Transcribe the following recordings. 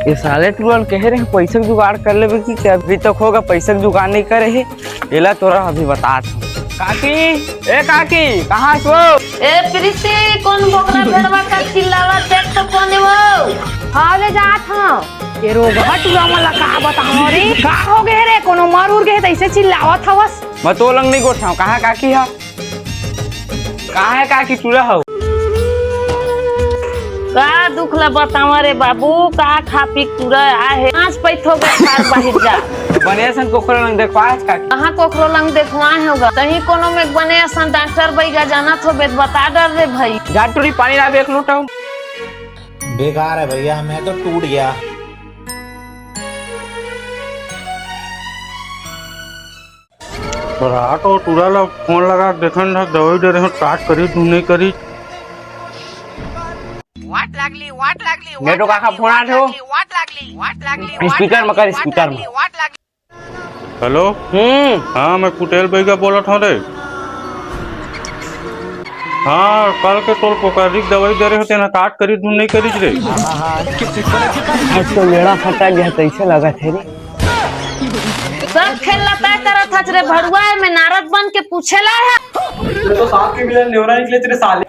ये साले टूरन कह रहे हैं पैसा जुगाड़ कर लेबे की क्या अभी तक होगा पैसा जुगाड़ नहीं करे है। एला तोरा अभी बता काकी ए काकी कहाँ सो ए प्रीति कौन बोकरा भेड़वा का चिल्लावा देख तो कौन वो हाले जात हां ये रोग हटुआ मला का बताओ रे का हो गए रे कोनो मर उड़ गए ऐसे चिल्लावत हवस मैं तो लंग नहीं गोठाऊं कहाँ काकी है कहाँ है काकी टूरा हो का दुख ला बतावा रे बाबू का खा पी तुरा आहे पांच पैथो गए बाहर बाहर जा बने सन कोखरो लंग देखवा काकी कहां कोखरो लंग देखवा होगा कहीं कोनो में बने सन डॉक्टर बैगा जाना तो बेत बता डर रे भाई जाटूरी पानी ना बेक लूटाऊं बेकार है भैया मैं तो टूट गया। रात और टूरा ला फोन लगा देखन था दवाई दे रहे स्टार्ट करी तू नहीं करी मैं तो काका फोन आ रहे हो स्पीकर में कर स्पीकर में हेलो हाँ मैं कुटेल भाई का बोला था रे हाँ कल के तोल पोकारिक दवाई दे रहे होते ना काट करी तू नहीं करी रे आज तो मेरा फटा गया तो ऐसे लगा थे रे सब खेल लता करत हच रे भड़ुआ में नारद बन के पूछेला है तो साथ के मिलन नेवरा निकले तेरे साले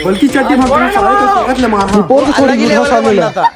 बल्कि चट्टी भाग साले तो स्वागत ले मारा अलग ही लेवल का बंदा था।